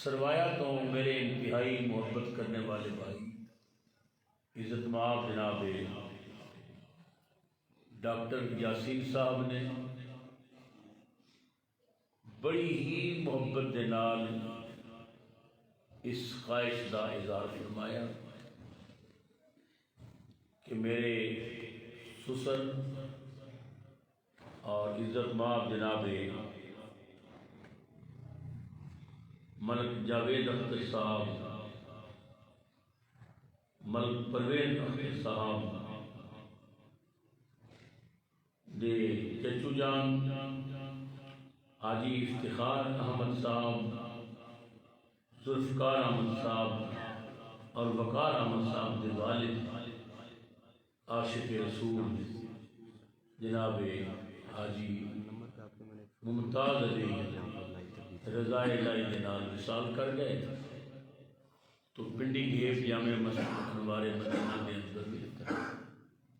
سروایا تو میرے انتہائی محبت کرنے والے بھائی عزت مآب جناب ڈاکٹر یاسین صاحب نے بڑی ہی محبت دے نال اس خواہش کا اظہار فرمایا کہ میرے سسر اور عزت مآب جناب ملک جاوید اختر صاحب، ملک پروین اختر صاحب دے چچو جان حاجی افتخار احمد صاحب، ذوالفقار احمد صاحب اور وقار احمد صاحب دے والد عاشق رسول جناب حاجی ممتاز علی رضا الہی کے نال وصال کر گئے، تو پنڈی گیف جامع مسجد انوار مدینہ کے اندر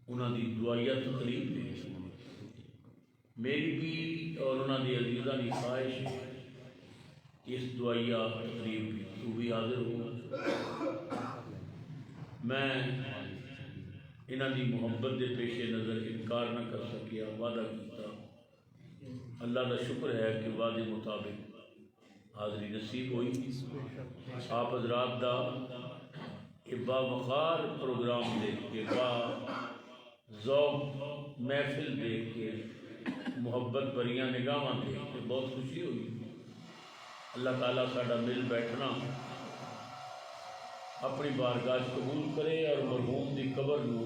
انہوں دی دعائیہ تقریب بھی میری بھی اور انہوں دی عزیزہ کی خواہش اس دعائیہ تقریب بھی تو بھی حاضر ہوں۔ میں انہوں دی محبت دے پیش نظر انکار نہ کر سکیا، وعدہ کیتا، اللہ کا شکر ہے کہ وعدے مطابق حاضری نصیب ہوئی۔ آپ حضرات دا کہ با وقار پروگرام دیکھ کے، با ذوق محفل دیکھ کے، محبت بھریاں نگاہاں دیکھ کے بہت خوشی ہوئی۔ اللہ تعالیٰ ساڈا مل بیٹھنا اپنی بارگاہ قبول کرے اور مرحوم دی قبر نو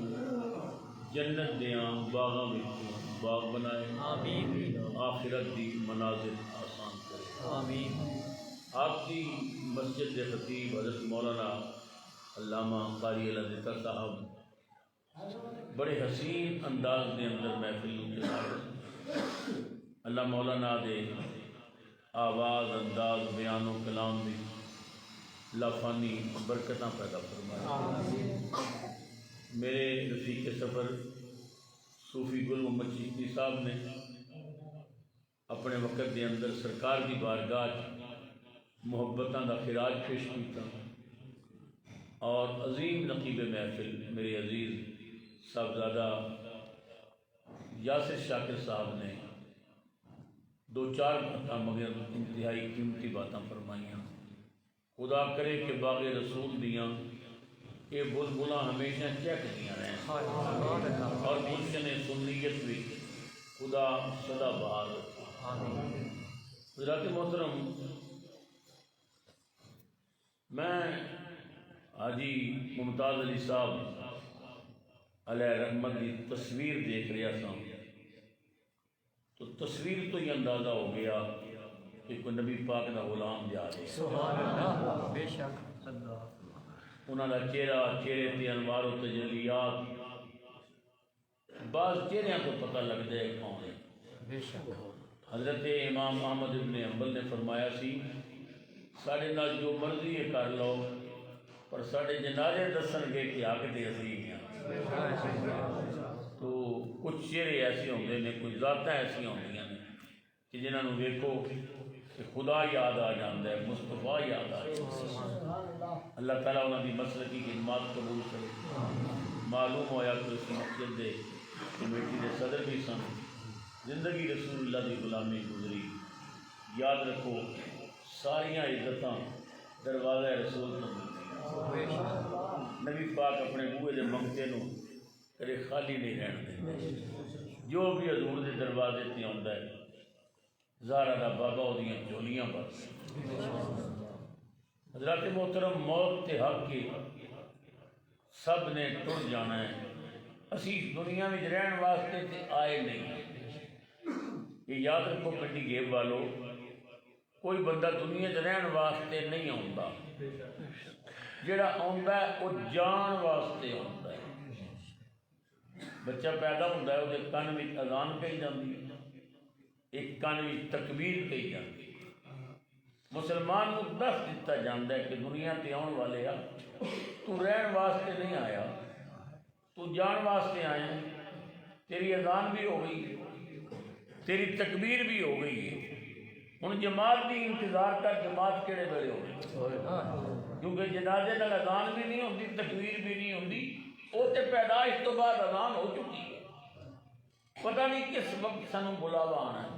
جنت دیاں باغاں وچوں باغ بنائے، آمین، آخرت دی منازل آسان کرے، آمین۔ آپ کی مسجد کے خطیب حضرت مولانا علامہ قاری اللہ ذکر صاحب بڑے حسین انداز کے اندر محفل چلا رہے، اللہ مولانا دے آواز انداز بیان و کلام بھی لافانی برکتاں پیدا فرمائے۔ میرے رفیق سفر صوفی گل محمد چشتی صاحب نے اپنے وقت کے اندر سرکار کی بارگاہ محبتاں دا خراج پیش کیتا، اور عظیم نقیب محفل میرے عزیز صاحبزادہ یاسر شاکر صاحب نے دو چار باتاں مگر انتہائی قیمتی باتاں فرمائیاں۔ خدا کرے کہ باغ رسول دیاں یہ بلبلاں ہمیشہ چہک دیاں رہیں اور گلشن سنیت بھی خدا سدا بہار رکھے۔ حضرات محترم، میں حاجی ممتاز علی صاحب علیہ رحمت کی تصویر دیکھ رہا تھا، تو تصویر تو یہ اندازہ ہو گیا کہ کوئی نبی پاک کا غلام جا رہے، سبحان اللہ، بے شک انہوں کا چہرہ، چہرے تے انوار و تجلیات، بعض چہرے کو پتہ لگ جائے کون ہے۔ بے شک حضرت امام احمد ابن حنبل نے فرمایا سی ساڑھے نال جو مرضی ہے کر لو، پر ساڑھے جنازے دسن گے کہ حق دے اسی ہیں۔ تو کچھ چہرے ایسے ہوندے نے، کچھ ذاتیں ایسی ہوندیاں نے کہ جنہاں نو دیکھو کہ خدا یاد آ جاندہ ہے، مصطفیٰ یاد آ جاندہ ہے۔ اللہ تعالیٰ انہاں دی مسلکی خدمات قبول کرے۔ معلوم ہویا کہ اس مسجد دے کمیٹی دے صدر بھی سن، زندگی رسول اللہ دی غلامی گزری۔ یاد رکھو ساریاں عزتاں دروازہ رسول تو ملدیاں، نبی پاک اپنے بوئے دے منگتے نو کرے خالی نہیں رہن دے، جو بھی حضور دے دروازے تے آندا ہے زہرا دا بابا وہ دیاں جولیاں بس۔ حضرات محترم، موت تے حق کی سب نے ٹر جانا ہے، اسی دنیا میں رہن واسطے تے آئے نہیں۔ یہ یاد رکھو پنڈی گیب والو، کوئی بندہ دنیا میں رہن واسطے نہیں آندا، جڑا آندا ہے وہ جان واسطے آندا ہے۔ بچہ پیدا ہوتا ہے، وہ کن میں اذان کہی جاتی ہے، ایک کن میں تکبیر کہی جاتی ہے۔ مسلمان کو دس دیتا جاتا ہے کہ دنیا تے آن والے آ، تو رہن واسطے نہیں آیا، تو جان واسطے آیا۔ تیری اذان بھی ہو گئی، تیری تکبیر بھی ہو گئی ہے، ہوں جماعت کی انتظار کر، جماعت کہڑے ویلے ہو، کیونکہ جنازے نال اذان بھی نہیں ہوتی، تکبیر بھی نہیں ہوتی، وہ تو پیدائش تو بعد اذان ہو چکی ہے، پتہ نہیں کس وقت سانو بلاوا آنا ہے،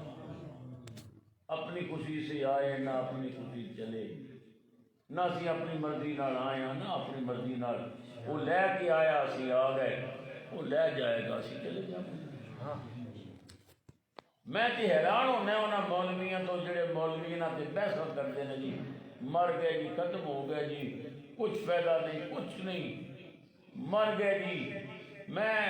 اپنی خوشی سے آئے نہ اپنی خوشی چلے، نہ اسی اپنی مرضی نال آئے ہاں نہ اپنی مرضی نال، وہ لے کے آیا اسی آ گئے، وہ لے جائے گا اسی چلے جائیں۔ میں تو حیران ہونا انہاں مولویاں تو جڑے مولوی انہاں تے بحث کرتے ہیں جی مر گئے جی ختم ہو گئے جی کچھ فائدہ نہیں کچھ نہیں مر گئے جی۔ میں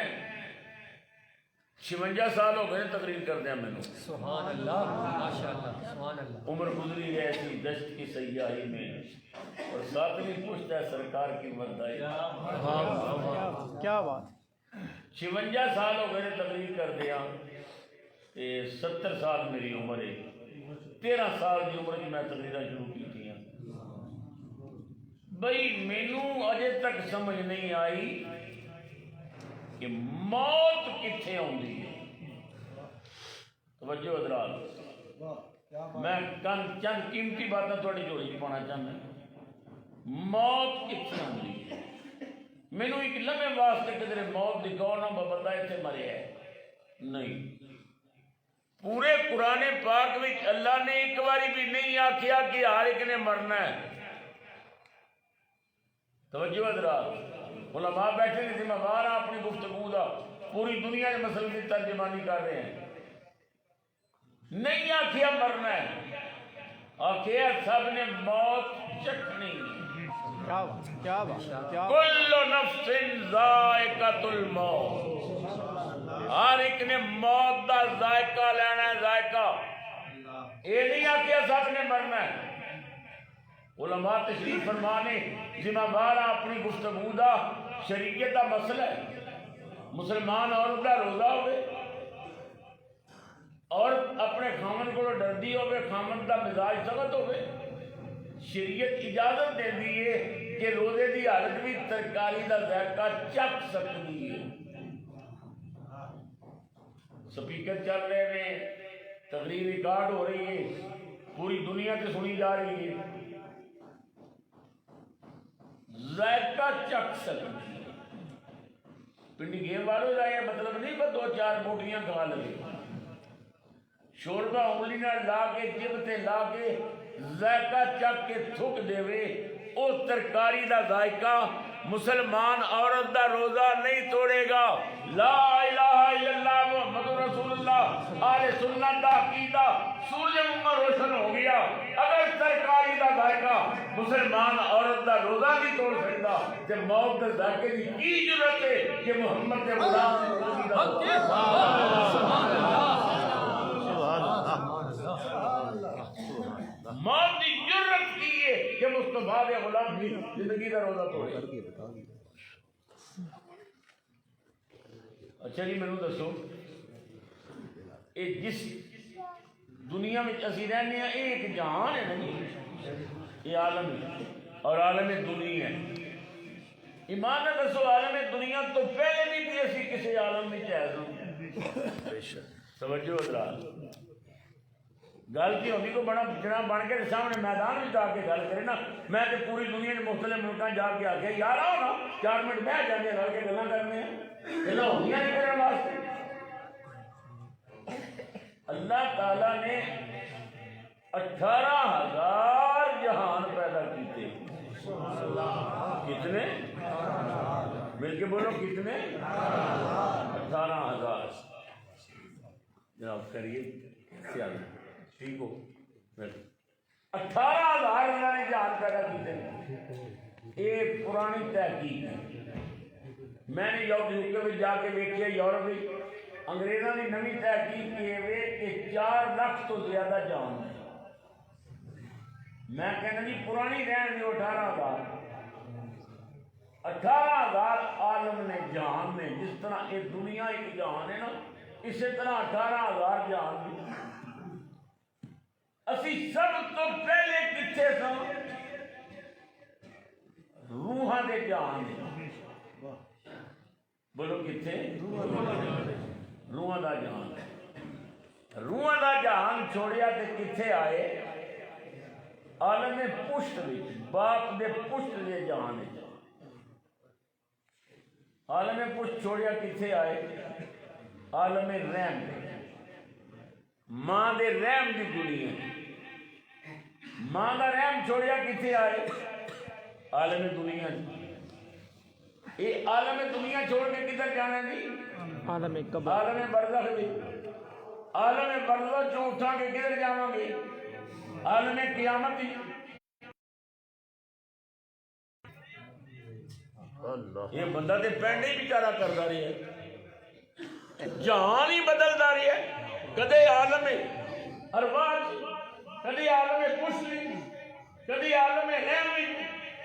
56 سال ہو گئے تقریر کردیا مینوں، سبحان اللہ ماشاءاللہ سبحان اللہ، عمر گزری ہے ایسی دشت کی سیاہی میں، اور ساتویں پشت ہے سرکار کی مردائی۔ کیا بات، 56 سال ہو گئے تقریر کردیا، 70 سال میری عمر ہے، 13 سال کی عمر میں تقریراں شروع کی تھی۔ بھئی مینوں اجے تک سمجھ نہیں آئی کہ موت کتنے آتی ہے۔ توجہ حضرات، میں چند قیمتی باتیں تھوڑی جوڑی پانا چاہتا ہوں، موت کتنے آتی ہے۔ مینوں ایک لمحے واسطے کدھر موت دکھاؤ نہ بندہ اتنے مریا ہے، نہیں۔ پورے قرآن پاک میں اللہ نے ایک باری بھی نہیں آکھیا کہ ہر ایک نے مرنا ہے۔ توجہ حضرات، علماء بیٹھے نے ذمہ دار اپنی گفتگو دا پوری دنیا کے مسئلے کی ترجمانی کر رہے ہیں، نہیں آکھیا مرنا ہے، آکھیا سب نے موت چکھنی ہے۔ کیا بات، کل نفس ذائقۃ الموت، ہر ایک نے موت دا ذائقہ لینا ہے، ذائقہ، یہ نہیں آکھیا سب نے مرنا ہے۔ علماء تشریف فرمانے ذمہ دار اپنی گفتگو دا شریعت دا مسئلہ ہے، مسلمان عورت دا روزہ ہوئے اور اپنے خامن کو ڈردی ہوئے، خامن دا مزاج سخت ہوئے، شریعت اجازت دے دیئے کہ روزے دی حالت بھی ترکاری دا ذائقہ چکھ سکتی ہے۔ سپیکر چل رہے ہیں، تقریر ریکارڈ ہو رہی ہے، پوری دنیا سے سنی جا رہی ہے، ذائقہ چکھ سکتی ہے۔ پنڈی گیم والوں کا یہ مطلب نہیں کہ 2-4 بوٹیاں کھا لگے، شوربہ انگلی نہ لا کے جب تے لا کے ذائقہ چک کے تھک دے وے، او ترکاری دا ذائقہ مسلمان عورت دا روزہ نہیں توڑے گا۔ لا الہ الا اللہ محمد رسول اللہ، آل سنت دا عقیدہ سورج منہ روشن ہو گیا۔ اگر ترکاری دا ذائقہ مسلمان عورت دا روزہ نہیں توڑ سکتا تے موت دے ذائقے کی کی ضرورت ہے کہ محمد کے غلام موت کی ضرورت کی ہے کہ مصطفیٰ کے غلام کی زندگی کا روزہ توڑے۔ اچھا جی مینوں دسو، یہ جس دنیا میں اسی رہنے ہیں یہ ایک جہان ہے نہیں، یہ عالم ہے اور عالم دنیا ہے۔ ایمان نہ دسو عالم دنیا تو پہلے بھی اسی کسی عالم میں چاہے ہوں۔ توجہ حضرات، گل کی ہوگی کو بڑا جناب بن کے سامنے میدان میں جا کے گل کرے نا، میں تو پوری دنیا کے مختلف ملکوں جا کے آ گیا یار آؤ نا 4 منٹ بہ جانے رل کے گلاں کرنے ہیں، گلاں ہوندیاں نہیں کرنے واسطے۔ اللہ تعالیٰ نے 18,000 جہان پیدا کیتے، کتنے؟ مل کے بولو کتنے؟ 18,000۔ جناب کریے خیال ٹھیک ہو، 18,000 اللہ نے جہان پیدا کیتے ہیں۔ یہ پرانی تحقیق ہے، میں نے یوکے میں جا کے دیکھیا، یورپ میں انگریزوں کی نوی تحقیق کی ہے کہ 4 لاکھ تو زیادہ جان ہے۔ میں کہنا جی پرانی رہن دی 18,000، 18,000 عالم نے جہان میں، جس طرح یہ دنیا ایک جہان ہے نا، اسی طرح 18,000 جہان بھی۔ اسی سب تو پہلے کتنے سن؟ روحاں دے جہان دے، بولو کتنے؟ روحاں دا جہان، روحاں دا جہان چھوڑیا تے کتھے آئے؟ عالم پشت وچ، باپ دے پشت دے جہان وچ۔ عالم پشت چھوڑیا کتھے آئے؟ عالم رحم دے، ماں دے رحم دی دنیا۔ ماں دا رحم چھوڑیا کتھے آئے؟ عالم دنیا۔ یہ عالم دنیا چھوڑ کے کدھر جانا جی؟ عالم قبر، عالم برزخ دی۔ عالم برزخ چوں اٹھا کے کدھر جاواں گے؟ عالم قیامت دی۔ یہ بندہ تے پینڈے ہی بیچارہ کرتا رہی ہے، جہان ہی بدلتا رہی ہے۔ کدے عالم ارواح، کدے عالم پشت، کدے عالم رحم،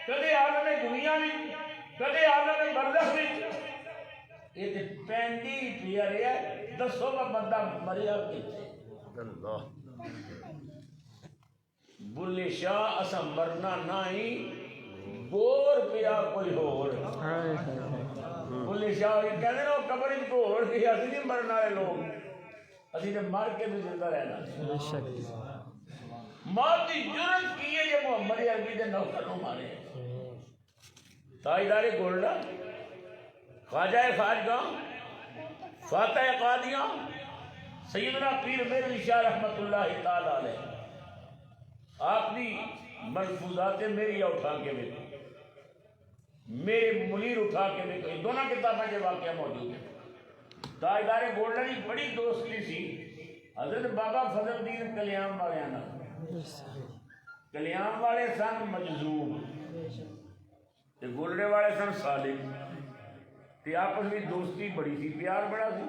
کدے عالم دنیا، کدے عالم برزخ۔ یہ تے پینڈی ہی پیا رہا ہے۔ دسو گا بندہ مریا کتنے؟ بلے شاہ اساں مرنا نہیں، گور پیا کوئی ہور۔ بلے شاہ کہتے ہیں وہ قبر وچ گور پیا، اسی نہیں مرن والے لوگ، اسی تے مر کے بھی زندہ رہنا۔ موت کی جرت کی ہے یہ محمد عربی دے نوکر نو مارے۔ تاجدار گولڈا، خواجہ خواجگاں، فاتح قادیاں، سیدنا پیر میرلی شاہ رحمت اللہ تعالی علیہ، آپ کی ملفوظات میری اٹھا کے دیکھو، میرے منیر اٹھا کے دیکھو، یہ دونوں کتابیں کے واقعہ موجود ہیں۔ تاجدار گولڈا کی بڑی دوستی سی حضرت بابا فضل الدین کلیام والے آنا۔ کلیام والے سن مجذوب تے گولڈے والے سن صالح، تے آپس میں دوستی بڑی سی، پیار بڑا سی۔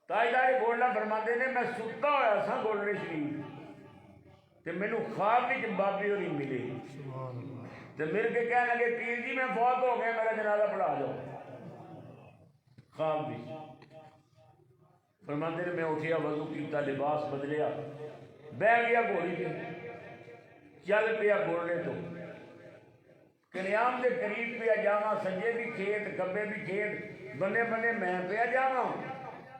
تاجدار گولڈا فرماتے نے میں ستا ہوا سا گولڈے شریف تے مینوں خواب وچ بابے ہوری ملے تے مل کے کہنے لگے پیر جی میں فوت ہو گیا، میرا جنازہ پڑھا جاؤ۔ خواب وچ فرماتے نے میں اٹھیا، وضو کیتا، لباس بدلیا، بہ گیا گھوڑی پہ، چل پیا گھوڑے تو کلیام دے قریب پیا جاواں، سجے بھی کھیت کبے بھی کھیت، بنے بنے میں پیا جاواں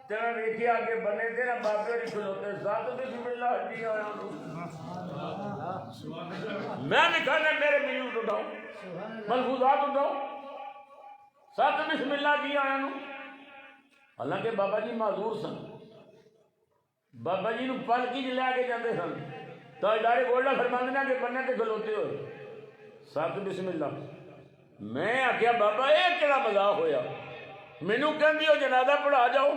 تے میں ویکھیا کہ بنے تے نا بابے ہوری کھلوتے، ذات بسم اللہ جی آیا میں بھی کہنا میرے مینوں اٹھاؤ، ملفوظات اٹھاؤ، سات بسم اللہ جی آیا نو۔ حالانکہ بابا جی معذور سن، بابا جی نو پلکی چ لے کے جاندے سن۔ تاجدار گولڈا فرماندے کہ بننے تے کھلوتے ہوئے سات بسم اللہ۔ میں آخیا بابا یہ کہڑا مذاق ہویا، مینوں کہندی ہو جنازہ پڑھا جاؤ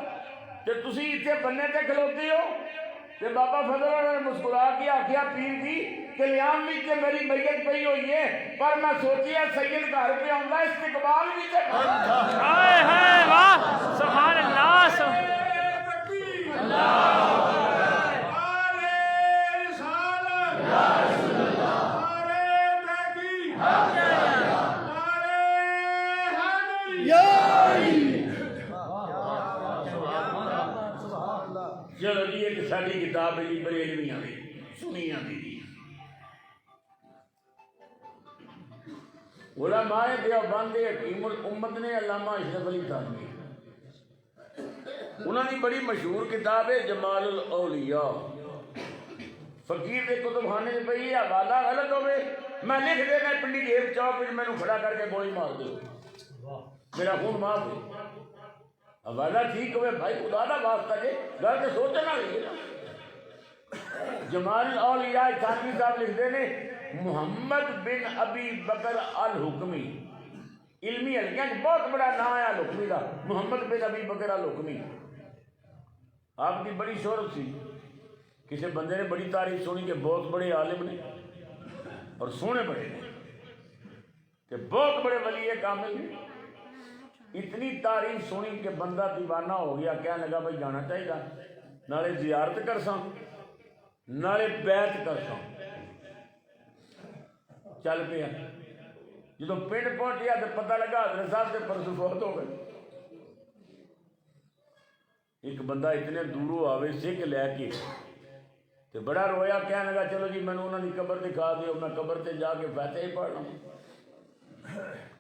تے تسی اتنے بننے تے کھلوتے ہو۔ تے بابا فضل نے مسکرا کے آخیا پیر جی کلیام بھی تے میری میت پئی ہوئی ہے، پر میں سوچیا سید گھر پہ آؤں استقبال بھی تے ہائے ہائے واہ سبحان اللہ چلو جی ایک ساری کتاب ہے جی بریلویاں دی سنیاں دی علماء دیوبند حکیم الامت نے علامہ اشرف علی تھانوی، انہوں نے بڑی مشہور کتاب ہے جمال الاولیاء، فقیر دے کتب خانے میں پئی، حوالہ غلط ہوئے میں لکھ دینا پنڈی جیب چوک میں مینوں کھڑا کر کے گولی مار دو، میرا خون معاف ہے۔ حوالہ ٹھیک ہوئے بھائی خدا دا واسطہ جے گل تے سوچنا لگے نا۔ جمال الاولیاء تھانوی صاحب لکھتے نے محمد بن ابی بکر الحکمی، علمی حلقیاں بہت بڑا نام ہے الحکمی کا، محمد بن ابی بکر الحکمی، آپ کی بڑی شہرت سی، کسی بندے نے بڑی تعریف سنی کہ بہت بڑے عالم نے اور سونے بڑے نے کہ بہت بڑے ولی کامل نے، اتنی تعریف سنی کہ بندہ دیوانہ ہو گیا، کہنے لگا بھائی جانا چاہیے، نالے زیارت کر ساں نالے بیعت کر ساں۔ چل پیا، جدو پنڈ پہنچیا تو پتہ لگا حضرت صاحب سے پرسوں فوت ہو گئے۔ ایک بندہ اتنے دوروں آوے سکھ لے کے تو بڑا رویا، کہنے لگا چلو جی مینوں انہوں نے قبر دکھا دیو، میں قبر تے جا کے فاتحہ ہی پڑھ لوں۔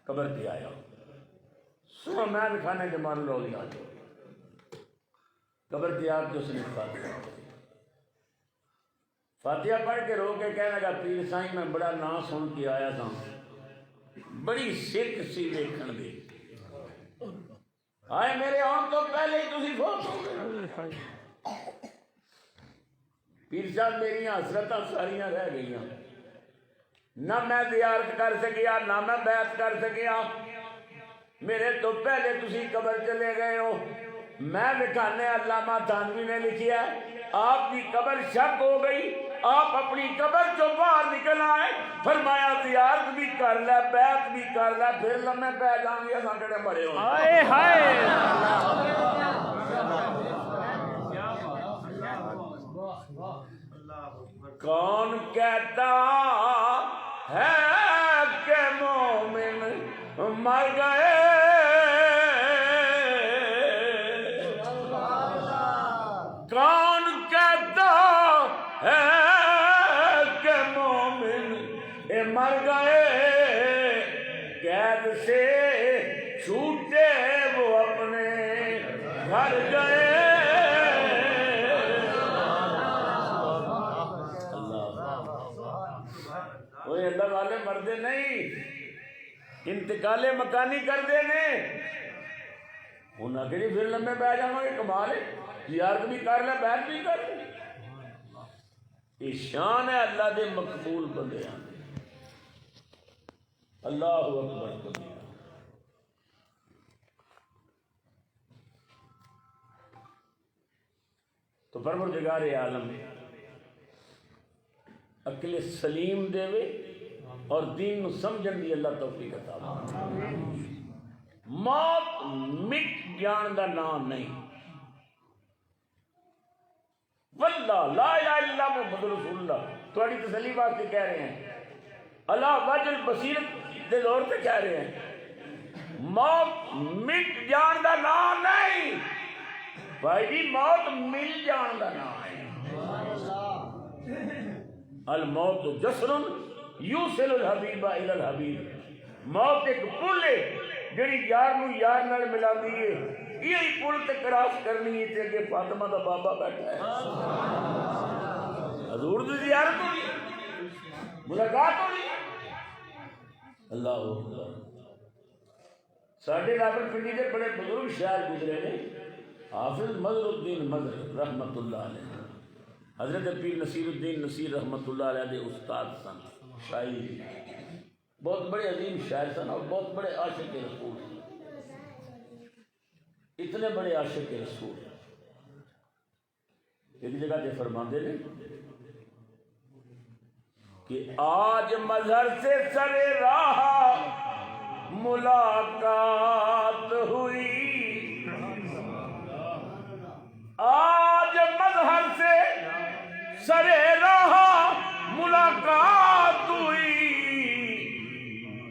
قبر تے آیا، سو میں دکھانے جمال الاولیاء قبر تے آپ جو اس نے دکھا دیا، فاتحہ پڑھ کے رو کے کہنے لگا پیر سائیں میں بڑا نام سن کے آیا تھا، بڑی سکھ سی ویکھن دی، آئے میرے آن تو پہلے ہی تسی فوت ہو گئے۔ پیر صاحب میری حسرتاں ساریاں رہ گئیاں، نہ میں زیارت کر سکیا نہ میں بیعت کر سکیا، میرے تو پہلے تسی قبر چلے گئے ہو۔ میں دکھانے علامہ تھانوی نے لکھیا ہے آپ کی قبر شک ہو گئی، آپ اپنی قبر جو باہر نکل آئے، فرمایا زیارت بھی کر لے بیعت بھی کر لے، پھر لمحے پہ جان گے سانکڑے بڑے ہوں۔ ہائے ہائے کون کہتا ہے کہ مومن مر گئے، کون کہتا ہے کہ مومن مر گئے، قید سے چھوٹے وہ اپنے گھر گئے۔ کوئی اللہ والے مردے نہیں، انتقال مکانی کر دے نے انہاں کہ پھر لمبے بہ جاؤں گے، کمال ہے، زیارت بھی کر لے بیعت بھی کر لے۔ یہ شان ہے اللہ دے مقبول بندے ہیں۔ اللہ اکبر کبیرہ۔ تو پروردگار عالم عقل سلیم دے وے اور دین نو سمجھن دی اللہ توفیق عطا فرمائے۔ موت مٹ جان دا نام نہیں، واللہ لا الہ الا اللہ محمد رسول اللہ تھوڑی تسلی واسطے کہہ رہے ہیں، اللہ وجہ البصیرت دے دور پہ کہہ رہے ہیں، موت مٹ جان دا نام نہیں بھائی جی، موت مل جان دا نام ہے۔ الموت جسر یوصل الحبیب الی الحبیب، موت ایک پل ہے جڑی یار نو یار نال ملاندی ہے، یہی پل تے کراس کرنی ہے تے اگے فاطمہ دا بابا بیٹھا ہے، حضور دی زیارت ہوئی، ملاقات ہوئی۔ اللہ اکبر۔ ساڈے راول پنڈی دے بڑے بزرگ شاعر گزرے نے، حافظ مظہر الدین مظہر رحمت اللہ علیہ، حضرت پیر نصیر الدین نصیر رحمت اللہ علیہ دے استاد سن، شاعری بہت بڑے عظیم شاعر سن اور بہت بڑے عاشق رسول سن، اتنے بڑے عاشق رسول۔ ایک جگہ تے فرماندے نے کہ آج مظہر سے سر راہ ملاقات ہوئی، آج مظہر سے سر راہ ملاقات ہوئی،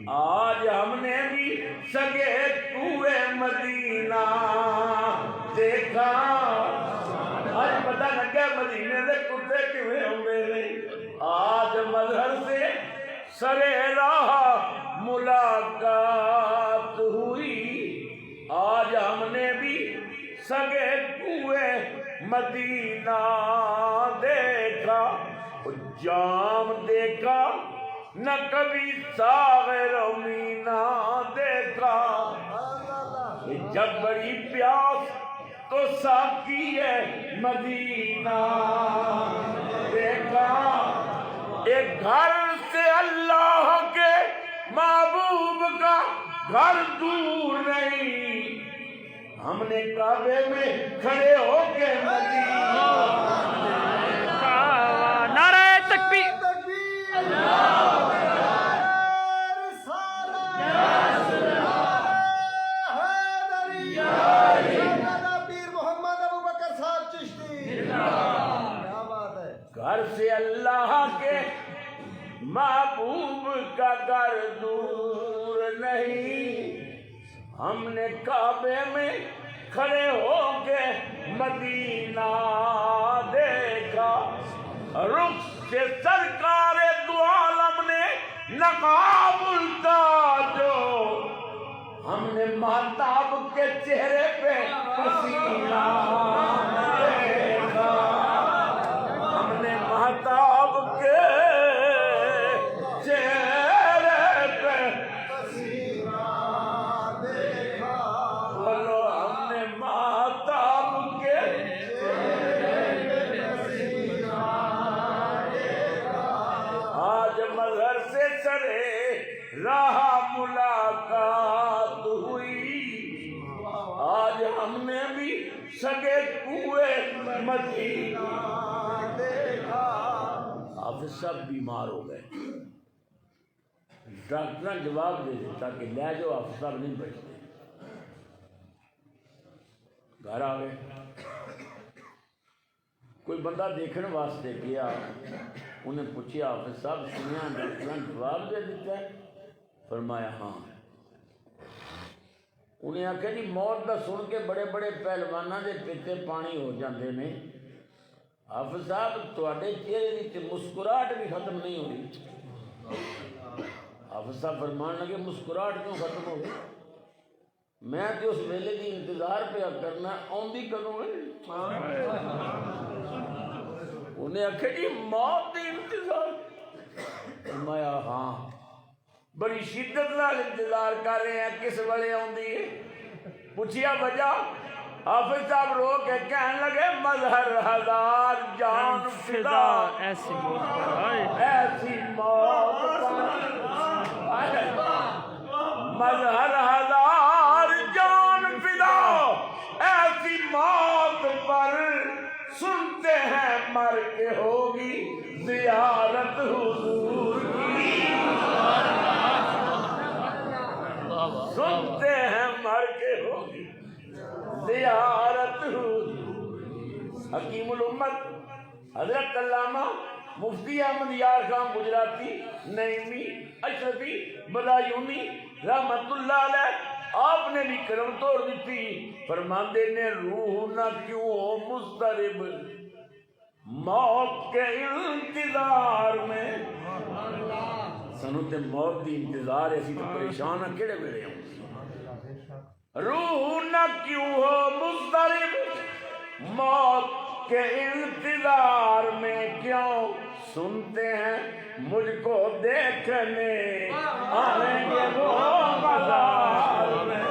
آج ہم نے بھی سگے کوئے مدینہ دیکھا، آج پتہ لگا مدینے دے کتے کیویں ہوندے نے، آج مظہر سے سر راہ ملاقات ہوئی، آج ہم نے بھی سگے کوئے مدینہ دیکھا، جام دیکھا نہ کبھی ساغر و مینا دیکھا، جب بڑی پیاس تو ساقی ہے مدینہ دیکھا، ایک گھر سے اللہ کے محبوب کا گھر دور نہیں، ہم نے کعبے میں کھڑے ہو کے مدینہ، نعرہ تکبیر، گھر سے اللہ کے محبوب کا گھر دور نہیں، ہم نے کعبے میں کھڑے ہو کے مدینہ دیکھا، رخ سے سرکار دو عالم نے نقاب التاجو، ہم نے مہتاب کے چہرے پہ پسینہ دیکھا، ہم نے مہتاب سگے کوئے مدینہ دیکھا. حافظ صاحب بیمار ہو گئے. ڈاکٹر نے جواب دے دیتا کہ لے جاؤ حافظ صاحب نہیں بچتے. گھر آ گئے. کوئی بندہ دیکھنے واسطے گیا. انہیں پوچھا حافظ صاحب سنیا ڈاکٹر نے جواب دے دیتا ہے؟ فرمایا ہاں. انہیں آخیا جی موت کا سن کے بڑے بڑے پہلوانوں کے پیتے پانی ہو جاتے ہیں. حافظ صاحب تھوڑے چہرے کی مسکراہٹ بھی ختم نہیں ہوئی. حافظ صاحب فرمان لگے مسکراہٹ کیوں ختم ہو گئی؟ میں تو اس ویلے کی انتظار پہ کرنا آندی کدوں ہے. انہیں آخیا جی موت کی انتظار. فرمایا ہاں بڑی شدت نال انتظار کر رہے ہیں کس ویلے آندی ہے. پوچھیا وجہ. حافظ صاحب رو کے کہنے لگے مظہر ہزار جان فدا ایسی موت پر ایسی موت پر مظہر ہزار جان فدا ایسی موت پر سنتے ہیں مر کے ہوگی زیارت حضور کی. سنتے ہیں مر کے ہوگی زیارت حضور. حکیم الامت حضرت علامہ مفتی احمد یار خان گجراتی نعیمی اشرفی بدایونی رحمت اللہ علیہ آپ نے بھی کرم توڑ دیتی. فرماندے نے روح نہ کیوں ہو مضطرب موت کے انتظار میں. سنو تے موت دی انتظار ایسی تو پریشان ہیں کیڑے ویلے ہوں. روح نہ کیوں ہو مضطرب موت کے انتظار میں کیوں سنتے ہیں مجھ کو دیکھنے آئیں گے وہ مزار میں.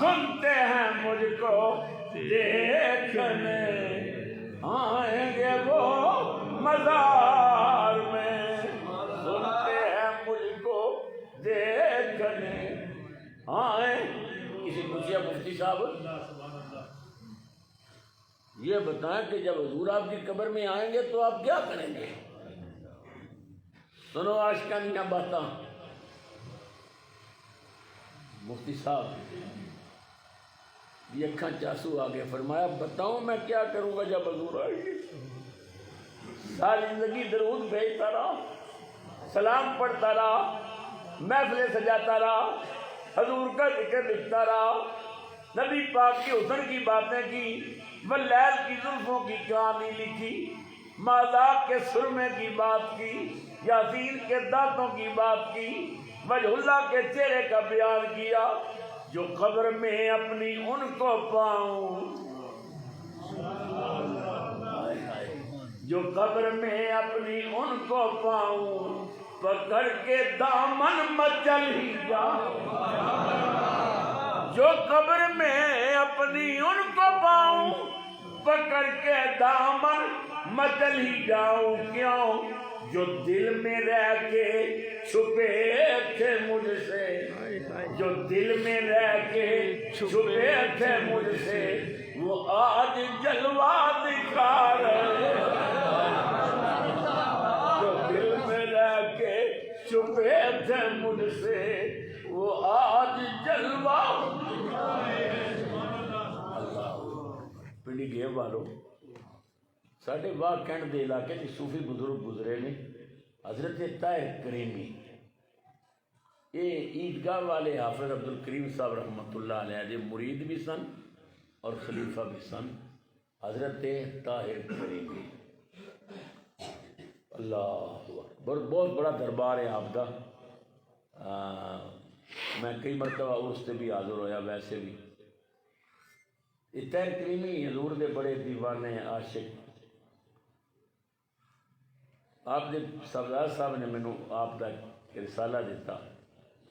سنتے ہیں مجھ کو دیکھنے آئیں گے وہ مزار میں. سنتے ہیں مجھ کو دیکھنے آئیں. کسی پوچھیا مفتی صاحب یہ بتائیں کہ جب حضور آپ کی قبر میں آئیں گے تو آپ کیا کریں گے؟ سنو عاشقانیاں باتاں. مفتی صاحب یہ اکھاں چاسو آگے. فرمایا بتاؤں میں کیا کروں گا جب حضور آئیں گے؟ ساری زندگی درود بھیجتا رہا, سلام پڑھتا رہا, محفلیں سجاتا رہا, حضور کا ذکر لکھتا رہا, نبی پاک کی حسن کی باتیں کی, واللیل کی زلفوں کی کہانی لکھی, مازاق کے سرمے کی بات کی, یاسین کے دانتوں کی بات کی, وجہ اللہ کے چہرے کا بیان کیا. جو قبر میں اپنی ان کو پاؤں, جو قبر میں اپنی ان کو پاؤں, پکڑ کے دامن مچل ہی جاؤں. جو قبر میں اپنی ان کو پاؤں, پکڑ کے دامن مچل ہی جاؤں. کیوں جو دل میں رہ کے چھپے تھے مجھ سے, جو دل میں رہ کے چھپے تھے مجھ سے, وہ آج جلوہ دکھا رہے. جو دل میں رہ کے چھپے تھے مجھ سے, وہ آج جلوہ. پنڈی گیب والو ساڑھے واہ کینڈ دے علاقے کی صوفی بزرگ گزرے نے, حضرت طاہر کریمی. یہ عیدگاہ والے حافظ عبد الکریم صاحب رحمۃ اللہ علیہ جی مرید بھی سن اور خلیفہ بھی سن. حضرت طاہر کریمی اللہ بہت بڑا دربار ہے آپ کا. میں کئی مرتبہ اس سے بھی حاضر ہویا. ویسے بھی طاہر کریمی حضور دے بڑے دیوانے عاشق. آپ نے سردار صاحب نے مینوں آپ کا رسالہ دیتا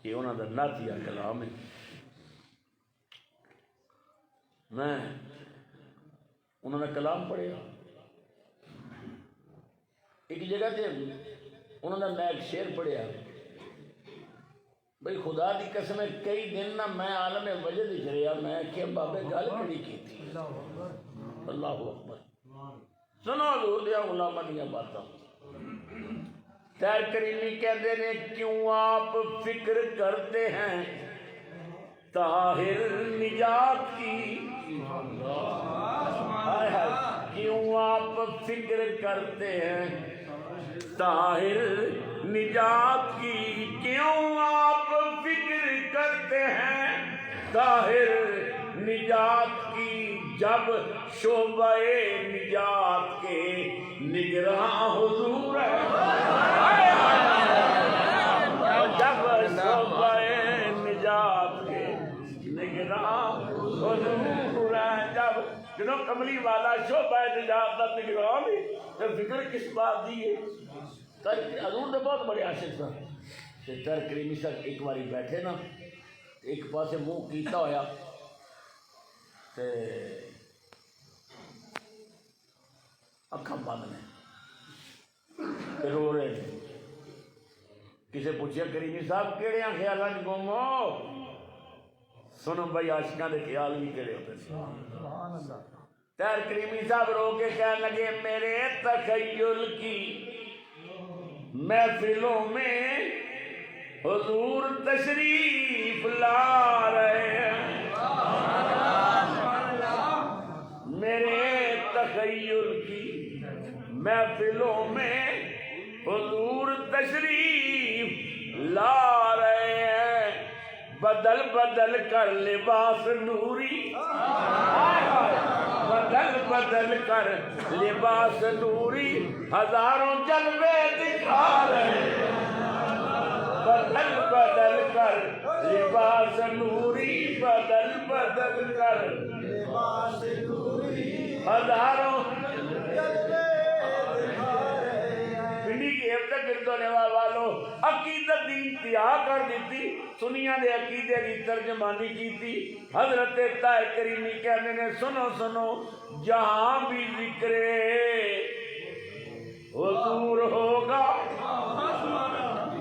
کہ انہوں کا نعتیہ کلام ہے. میں انہوں نے کلام پڑھیا. ایک جگہ تے انہوں نے میں ایک شعر پڑھیا, بھئی خدا دی قسم ہے کئی دن نہ میں عالم وجد اجریا میں کہ بابے گل کڑی کی تھی اللہ اکبر سنو حضور دیا غلامہ دیا باتاں تیر کریمی کہتے ہیں کیوں آپ فکر کرتے ہیں طاہر نجات کی کیوں آپ فکر کرتے ہیں طاہر نجات کی کیوں آپ فکر کرتے ہیں طاہر نجات کی جب شعبہ نجات کے نگراں حضور ہے جب شعبہ نجات کے نگراں حضور ہے جب جنہوں کملی والا شعبہ نجات کا نگراں بھی تو فکر کس بات دی ہے حضور نے بہت بڑے عاشق تھا تر کریمی صاحب ایک باری بیٹھے نا ایک پاسے منہ کیتا ہویا تے اکھاں بند نے تے رو رہے تھے کسے پوچھیا کریمی صاحب کیڑے خیالاں وچ گم ہو سنو بھائی عاشقاں دے خیال بھی کیڑے ہوتے سبحان اللہ تیر کریمی صاحب رو کے کہنے لگے میرے تخیل کی محفلوں میں حضور تشریف لا رہے ہیں میرے تخیل کی محفلوں میں حضور تشریف لا رہے ہیں بدل بدل کر لباس نوری بدل بدل کر لباس نوری ہزاروں جلوے دکھا رہے ہیں بدل بدل کر لباس نوری بدل بدل کر لباس نوری ہزاروں پنڈی کی ابتک گردونے والوں عقیدت دی انتہا کر دیتی سنیاں دے عقیدے کی ترجمانی کی تھی حضرت طاہر کریمی کہنے نے سنو سنو جہاں بھی ذکر حضور ہوگا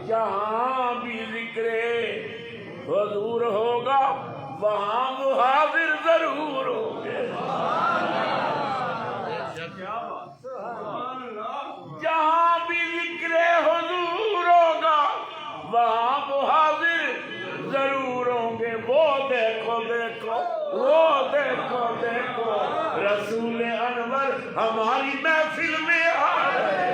جہاں بھی ذکر حضور ہوگا وہاں محاذر ضرور ہوں گے جہاں بھی ذکر حضور ہوگا وہاں محاذر ضرور ہوں گے وہ دیکھو دیکھو وہ دیکھو دیکھو رسول انور ہماری محفل میں آ رہے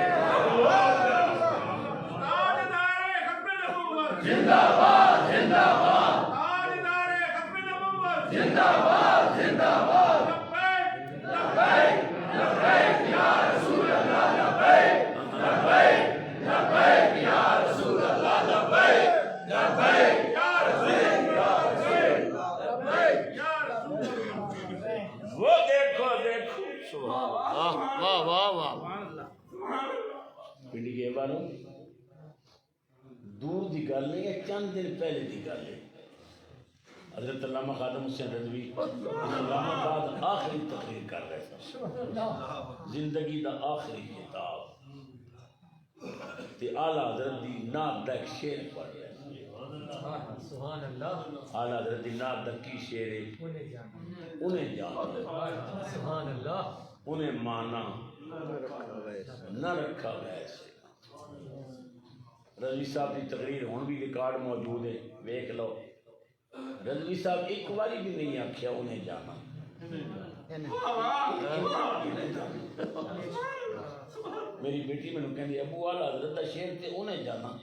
زندہ باد زندہ باد زندہ باد زندہ باد لبیک لبیک یا رسول اللہ لبیک لبیک لبیک یا رسول اللہ لبیک لبیک یا رسول اللہ لبیک یا رسول اللہ وہ دیکھو دیکھو سبحان اللہ واہ واہ واہ پنڈی کے باروں دور دی گل نہیں ہے چند دن پہلے دی گل ہے حضرت علامہ خادم حسین رضوی اسلام آباد آخری تقریر کر رہے تھے زندگی دا آخری کتاب تے اعلیٰ حضرت دی نعت دا ایک شعر پڑھ رہے سبحان اللہ اعلیٰ حضرت دی نعت دا کی شعر ہے انہیں جانا سبحان اللہ انہیں مانا نہ رکھا ویسے رضوی صاحب کی تقریر ہون بھی ریکارڈ موجود ہے ویکھ لو رضوی صاحب ایک باری بھی نہیں آکھیا انہیں جانا میری بیٹی میں نے کہندی ابو اعلیٰ حضرت شعر تے انہیں جانا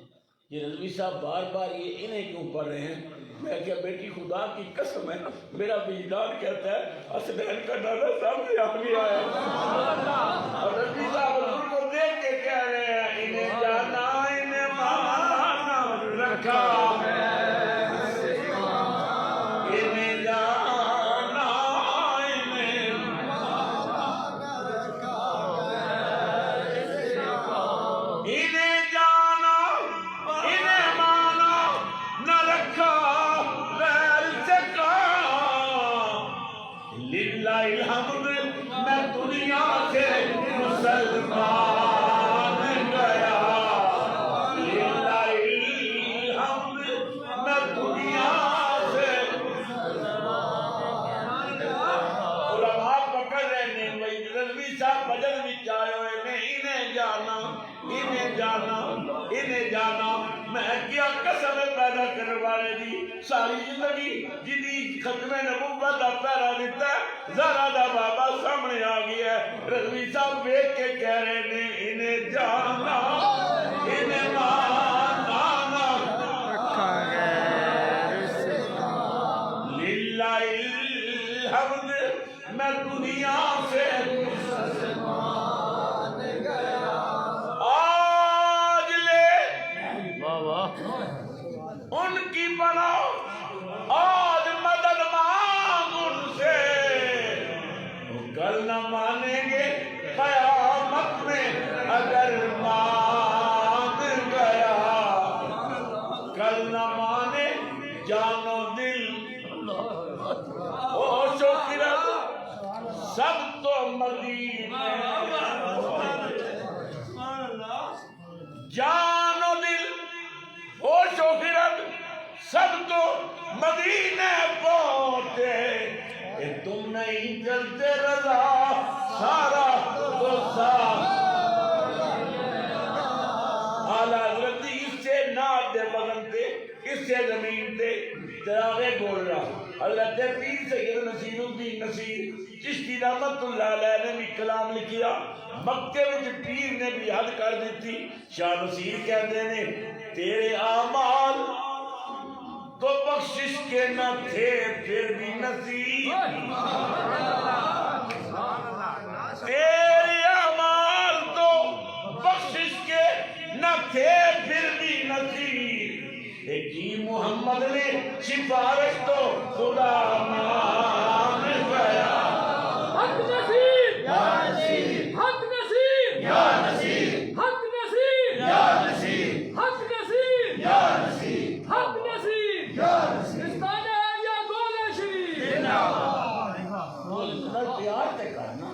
یہ رضوی صاحب بار بار یہ انہیں کیوں پڑھ رہے ہیں میں کہا بیٹی خدا کی قسم ہے میرا وجدان کہتا ہے حسنین کا نانا سامنے آ گیا ہے اور رضوی صاحب حضور کو دیکھ کے کہہ رہے ہیں انہیں جانا انہیں مانا رکھا الحمد میں دنیا سے بجن وچ آئے ہوئے نے انہیں جانا میں کیا قسم پیدا کرنے والے دی ساری زندگی جدی ختم نبوت دا پہرا دیتا ہے زہرا دا بابا سامنے آ گیا ہے رضوی صاحب دیکھ کے کہہ رہے نے انہیں جانا انہیں مانا للہ الحمد میں دنیا سے آج لے ان کی بناؤ آج مدد مانگ ان سے وہ کل نہ مانیں گے قیامت میں اگر مان گیا کل نہ مانے جان و دل ہوش و خرد سب تو مدینے جان و دل ہوش و خرد سب تو مدینے پہنچے کہ تم نہیں چلتے رضا سارا تو حضرت اس سے ناد دے بدن تے اس سے زمین تے تراغے بول رہا حضرت پیر سید نصیر الدین نصیر چشتی رحمت اللہ علیہ نے بھی کلام لکھیا مکے وچ پیر نے بھی حد کر دیتی شاہ نصیر کہتے ہیں تیرے اعمال تو بخشش کے نہ تھے پھر بھی نصیب تیرے اعمال تو بخشش کے نہ تھے پھر بھی نصیب جی محمد نے سفارش تو خدا مان گیا حق نصیب یا نصیب حق نصیب یا نصیب حق نصیب یا نصیب حق نصیب یا نصیب حق نصیب یا نصیب استاد یا گول شریف پیار تے کرنا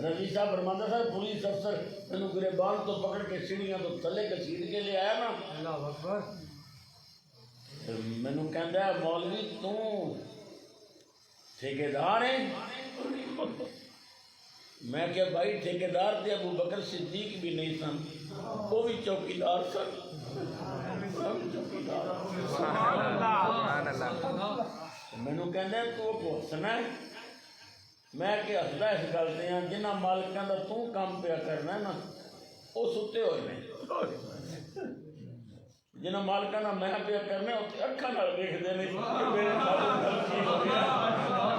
رضی صاحب فرماتا تھا پولیس افسر انہوں گریبان تو پکڑ کے سیڑھیاں تو تھلے کسید کے لے آیا نا میں نے کہندا ہے مولوی تو ٹھیکیدار ہے میں کہ بھائی ٹھیکیدار تے ابو بکر صدیق بھی نہیں سن وہ بھی چوکیدار سن میں نے کہندا ہے تو پوچھنا ہے میں کہ ہسدا اس گل تے ہاں جنہاں مالکاں دا تو کام پیا کرنا ہے نا وہ ستے ہوئے نے جنہاں مالکاں دا میں پیا کرنا ہے اکھاں نال دیکھدے نے کہ میرے مالک نال کی ہو گیا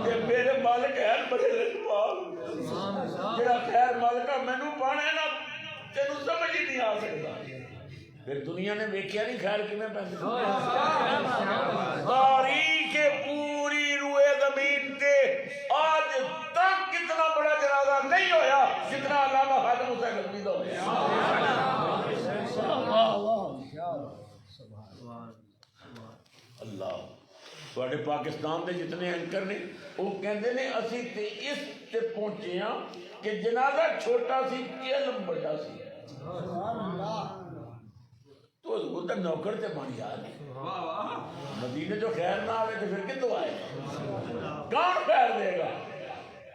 کہ میرے مالک ہے بڑے رجواب جڑا خیر مالکا مینوں پانا ہے نا تینوں سمجھ ہی نہیں آ سکتا پھر دنیا نے ویکھیا نہیں خیر کیویں پیندی تاریخ پوری روئے زمین تے آج تک کتنا بڑا جنازہ نہیں ہویا جتنا علامہ خادم حسین نقوی دا ہویا اللہ تواڈے پاکستان دے جتنے اینکر نے وہ کہندے نے اسی تے اس تے پہنچے ہاں کہ جنازہ چھوٹا سی علم بڑا سی تو حضور دا نوکر تے بن جا رہے مدینے جو خیر نہ آئے تو پھر کتوں آئے کون خیر دے گا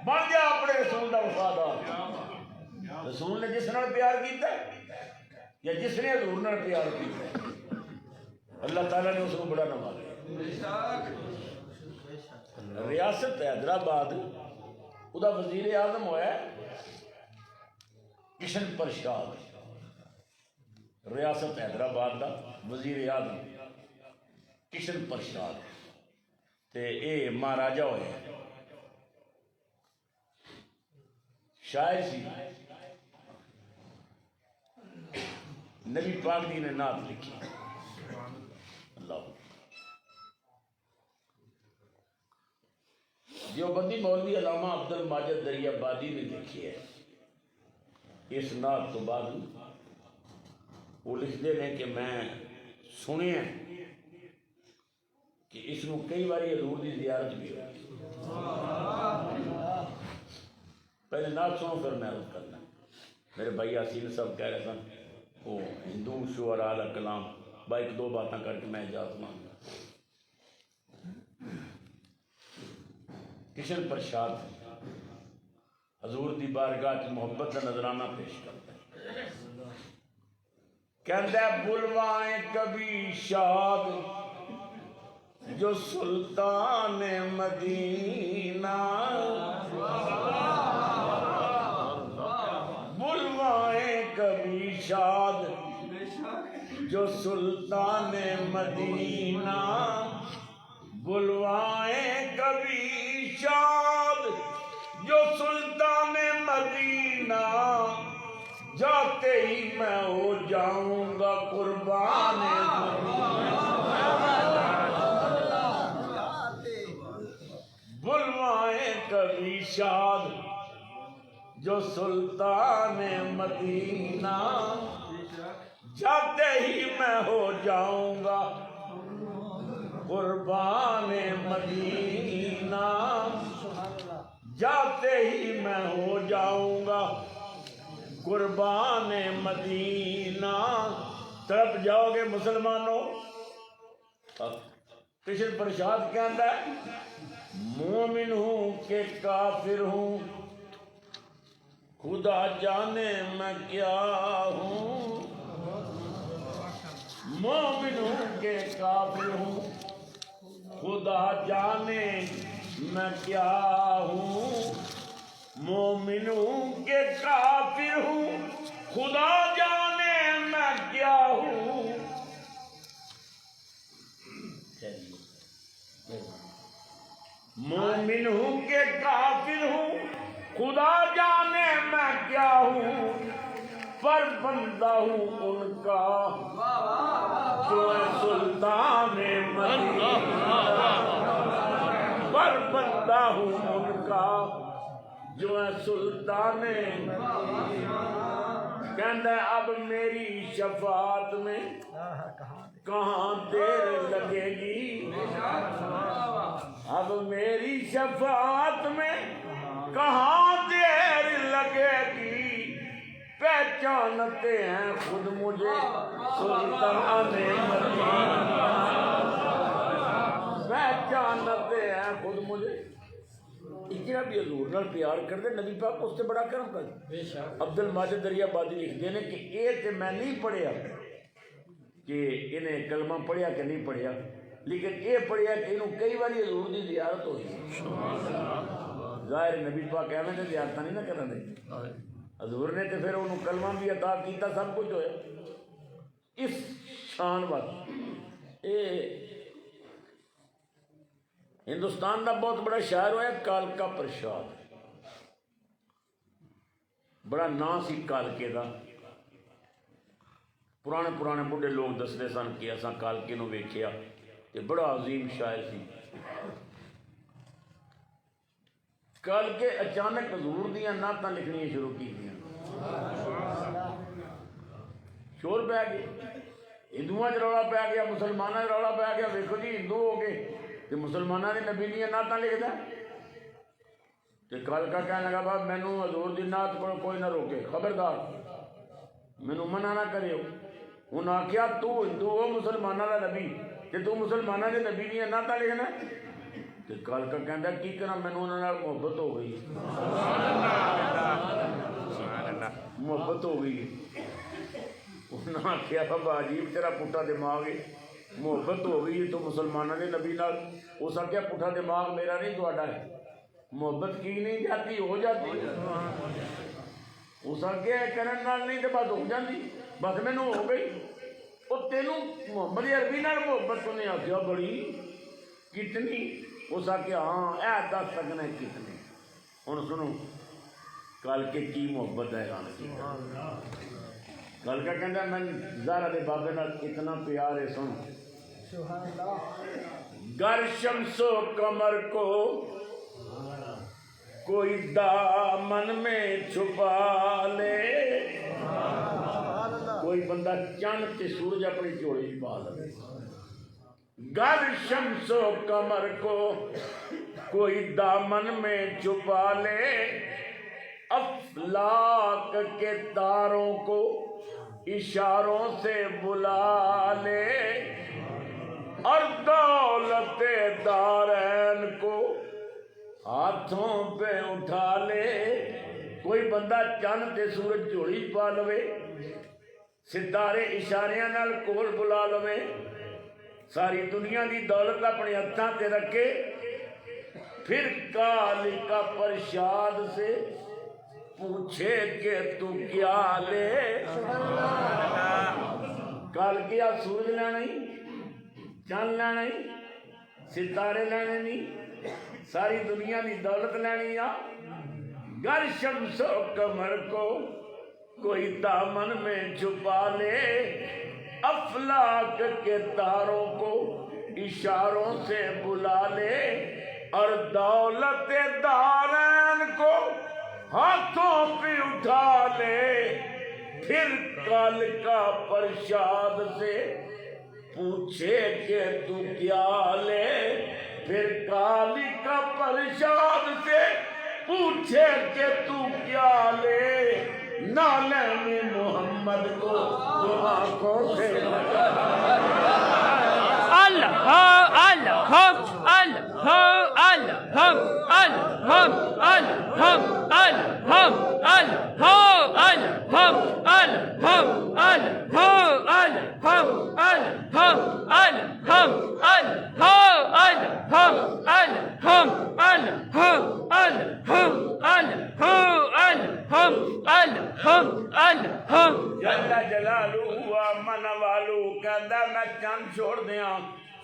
بن جا اپنے رسول دا وفادار رسول نے جس نال پیار کیتا ہے یا جس نے حضور نال پیار کیتا ہے اللہ تعالیٰ نے اس کو بڑا نوازا ریاست حیدرآباد ادا وزیر اعظم ہوا ہے کشن پرشاد ریاست حیدرآباد دا وزیر اعظم کشن پرشاد تے اے مہاراجا ہوئے شاعر سی نبی پاک دی نے نعت لکھی اللہ دیوبندی مولوی علامہ عبد الماجد دریابادی نے لکھی ہے اس نعت تو بعد وہ لکھتے ہیں کہ میں سنے ہیں کہ اس میں کئی باری حضور دی زیارت بھی ہوئی پہلے نعت سنو پھر میں عرض کرنا میرے بھائی یاسین صاحب کہہ رہے تھے وہ ہندو شعراء علیہ کلام با ایک دو باتیں کر کے میں اجازت مانگا کشن پرشاد حضور دی بارگاہ کی محبت کا نظرانہ پیش کرتا ہے. کہتا ہے بلوائیں کبھی شاد جو سلطان مدینہ، بلوائیں کبھی شاد جو سلطان مدینہ، بلوائیں کبھی شاد جو سلطان مدینہ، جاتے ہی میں ہو جاؤں گا قربان بلوائیں کبھی شاد جو سلطان مدینہ، جاتے ہی میں ہو جاؤں گا قربان مدینہ، جاتے ہی میں ہو جاؤں گا قربان مدینہ. تڑپ جاؤ گے مسلمانوں. کشن پرشاد کہتا ہے مومن ہوں کہ کافر ہوں خدا جانے میں کیا ہوں، مومن ہوں کہ کافر ہوں خدا جانے میں کیا ہوں، مومن ہوں کہ کافر ہوں خدا جانے میں کیا ہوں. مومن ہوں کہ کافر ہوں خدا جانے میں کیا ہوں، پر بندہ ہوں ان کا جو ہے سلطان مدینہ، پر بندہ ہوں ان کا جو ہے سلطان. کہتا ہے اب میری شفاعت میں کہاں دیر لگے گی، اب میری شفاعت میں کہاں دیر لگے گی، پہچانتے ہیں خود مجھے سلطان مدینہ، پہچانتے ہیں خود مجھے. اتنا بھی حضور نال پیار کر دے نبی پاک اس سے بڑا کرم کر. عبد الماجد دریا بادی لکھ دے نے کہ یہ تو میں نہیں پڑھیا کہ انہیں کلمہ پڑھیا کہ نہیں پڑھیا، لیکن یہ پڑھیا کہ انہوں کئی باری حضور دی زیارت ہوئی. ظاہر نبی پاک ایویں تے زیارت نہیں نہ کرن دے، حضور نے تو پھر انہوں کلمہ بھی عطا کیتا، سب کچھ ہویا. اس شان وقت ہندوستان کا بہت بڑا شاعر ہوا کالکا پرشاد، بڑا نام سی کالکے کا. پرانے بڑھے لوگ دستے سن کہ اصا کالکے نو ویکھیا کہ بڑا عظیم شاعر سی. کالکے اچانک حضور دیاں نعتاں لکھنیاں شروع کی دیا، شور پہ گیا، ہندوؤں چ رولا پی گیا، مسلمانوں چ رولا پی گیا. ویکھو جی ہندو ہو گئے کہ مسلمانوں نے نبی دیا نعتاں لکھدا. تو کالکا کہنے لگا بھائی مینوں حضور دی نعت کو کوئی نہ روکے، خبردار مینوں منع نہ کریو. انہوں نے آخیا تو ہندو ہو مسلمانوں کا نبی کہ تو مسلمانوں کے نبی دیا نعتاں لکھنا. تو کالکا کہندا کی کرا مینوں انہاں نال محبت ہو گئی، محبت ہو گئی. انہوں نے آخیا بابا عجیب تیرا پٹھا دماغ ہے، محبت ہو گئی تو مسلمانوں کے نبی نال. اس آخیا پٹھا دماغ میرا نہیں تھوڑا ہے، محبت کی نہیں جاتی ہو جاتی. اس آخیا کرن نال نہیں تو بس ہو جاتی، بس مینوں ہو گئی. وہ تینوں محمد عربی نال محبت تو نہیں آخیا بڑی کتنی. اس آخیا ہاں اے دس سکنا کتنی. ہوں سنو کالکے کی محبت ہے گانے کی. کالکا کہندا میں زہرا دے بابے نال اتنا پیار ہے. سن گر شمس و قمر کو کوئی دامن میں چھپا لے، کوئی بندہ چند تے سورج اپنی جوڑی پا لے. گر شمس و قمر کو کوئی دامن میں چھپا لے، افلاک کے تاروں کو اشاروں سے بلا لے، اور دولت دارین کو ہاتھوں پہ اٹھا لے کوئی بندہ چند تے سورج جوڑی پا لوے ستارے اشاریاں نال کول بلا لوے ساری دنیا دی دولت اپنے ہتھاں تے رکھے پھر کال کا پرشاد سے پوچھے کہ تو کیا لے کال کیا سورج لینا ہی چند لینا ہی ستارے لینے نہیں ساری دنیا دی دولت لینی آ گر شمس و قمر کو کوئی دامن میں چھپا لے افلاک کے تاروں کو اشاروں سے بلا لے اور دولت دارین کو ہاتھوں پہ اٹھا لے پھر کل کا پرشاد سے پوچھے کہ تو کیا لے پھر کالی کا پرشاد سے پوچھے کہ تو کیا لے نالے میں محمد کو تو آنکھوں سے اللہ اللہ اللہ اللہ اللہ جل جلالہ من والو کہندا میں چند چھوڑ دیاں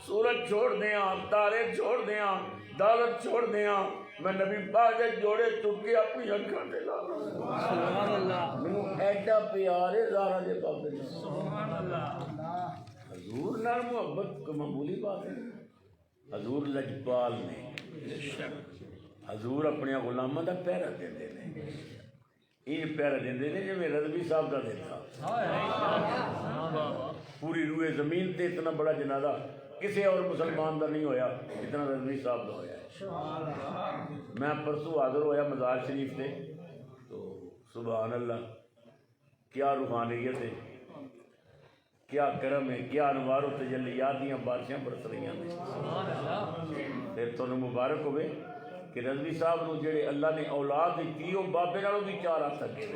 سورج چھوڑ دیاں تارے چھوڑ دیاں دولت چھوڑ دیاں میں نبی پاک دے جوڑے چک کے اپنی اکھاں تے لا سبحان اللہ مینوں ایڈا پیار ہے زہرا دے بابے نال سبحان اللہ حضور نال محبت کوئی معمولی بات ہے حضور لجپال نے حضور اپنے غلاماں دا پہرا دیندے نے یہ پہرا دیندے نے جویں رضوی صاحب دا دیتا پوری روئے زمین تے اتنا بڑا جنازہ کسی اور مسلمان دا نہیں ہویا اتنا رضوی صاحب دا ہویا ہے میں پرسوں حاضر ہویا مزار شریف تے تو سبحان اللہ کیا روحانیت ہے کیا کرم ہے کیا انوار و تجلیات دیاں بارشاں برس رہی ہیں پھر تانوں مبارک ہوئے کہ رضوی صاحب نو جڑے اللہ نے اولاد دیتی وہ بابے نالوں بھی چار آ سکے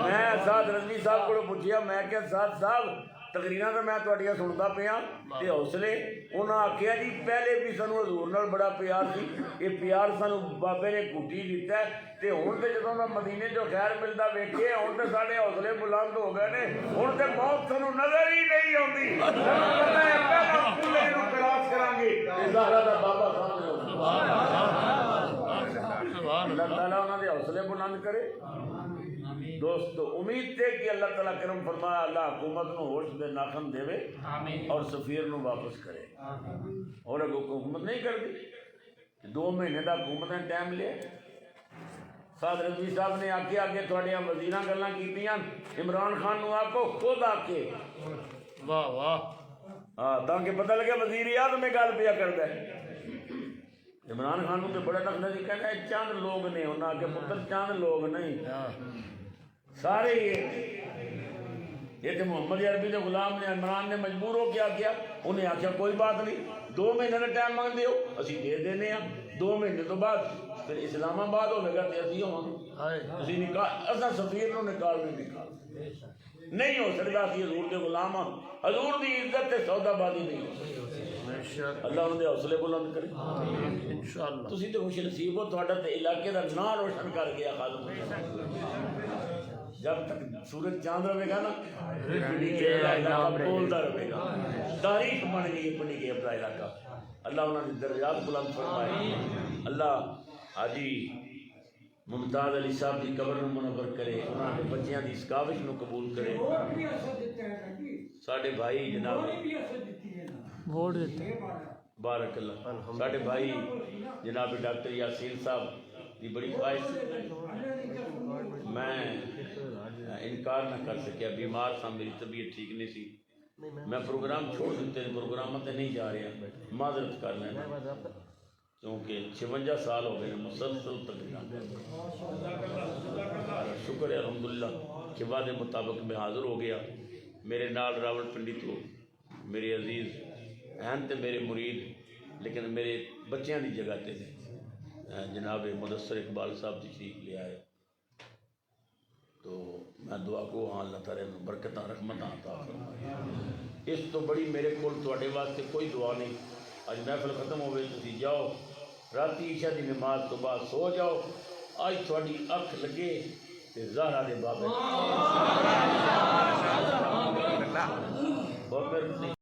میں ساتھ رضوی صاحب کو پوچھیا میں کہ ساتھ صاحب تقریراں تو میں تہاڈیاں سندا پیا تے حوصلے انہاں آکھیا جی پہلے بھی سانو حضور نال بڑا پیار سی یہ پیار سانو بابے نے گھٹی دیتا ہے تے ہن تے جدوں دا مدینے جو خیر ملدا ویکھے ہن تے ساڈے حوصلے بلند ہو گئے نے ہن تے موت سانو نظر ہی نہیں آندی سانو پتہ ہے پہلا پورے نو کلاس کران گے تے زہرا دا بابا سامنے ہوگا اللہ تعالیٰ انہاں دے حوصلے بلند کرے دوستو امید تے کہ اللہ تعالیٰ کرم فرمایا اللہ حکومت نو ہوش دے ناخن دے اور سفیر نو واپس کرے اور اگر حکومت نہیں کر دی 2 مہینے دا حکومت نے ٹائم لیا ساتھ رضوی صاحب نے آگے آگے تھوڑیاں وزیراں گلاں کیتیاں عمران خان نو آکو خود آکے واہ واہ ہاں تاکہ پتہ لگے وزیر اعظم میں گل پیا کردا ہے عمران خان نو تے بڑا نقد سی کہنا ہے چند لوگ نے انہاں آگے پتر چند لوگ نہیں سارے یہ تو محمد عربی کے غلام نے عمران نے مجبور ہو کیا کیا انہیں آخیا کوئی بات نہیں 2 مہینے کا ٹائم مانگ دیو اسی دے دینے ہیں 2 مہینے تو بعد پھر اسلام آباد ہوئے گا تو اسی ہوں اسی نکال اصلا سفیر نو نکال نہیں ہو سکتا اسی حضور کے غلام ہاں حضور دی عزت تے سودا بازی نہیں ہو سکتی اللہ انہوں نے حوصلے بلند کرے انشاءاللہ تسی تے خوش نصیب ہو تہاڈا تے علاقے دا نام روشن کر گیا خادم جب تک سورج چاند رہے گا نا بولتا رہے گا تاریخ بن گئی بنی گئی اپنا علاقہ اللہ انہوں نے درجات بلند فرمائے اللہ حاجی ممتاز علی صاحب کی قبر نو منور کرے انہوں نے بچیاں دی سکاوش نو قبول کرے ساڈے بھائی جناب ووٹ دیتے بارک اللہ ساڈے بھائی جناب ڈاکٹر یاسین صاحب کی بڑی خواہش میں انکار نہ کر سکیا بیمار تھا میری طبیعت ٹھیک نہیں سی میں پروگرام چھوڑ دیتے پروگرام تے نہیں جا رہا معذرت کر لینا کیونکہ 56 سال ہو گئے مسلسل تقریباً شکر ہے الحمدللہ کہ وعدے مطابق میں حاضر ہو گیا میرے نال راول پنڈی تو میرے عزیز اہم تے میرے مرید لیکن میرے بچیاں دی جگہ تے جناب مدثر اقبال صاحب تشریف لے آئے تو میں دعا کو ہاں اللہ تعالیٰ نے برکتاں رحمتاں عطا فرمائے۔ اس تو بڑی میرے کول تواڈے واسطے کوئی دعا نہیں۔ اج محفل ختم ہوئے تسی جاؤ راتی عشاء دی نماز تو بعد سو جاؤ، اج تھوڑی اکھ لگے تے زہرا دے بابے اور پھر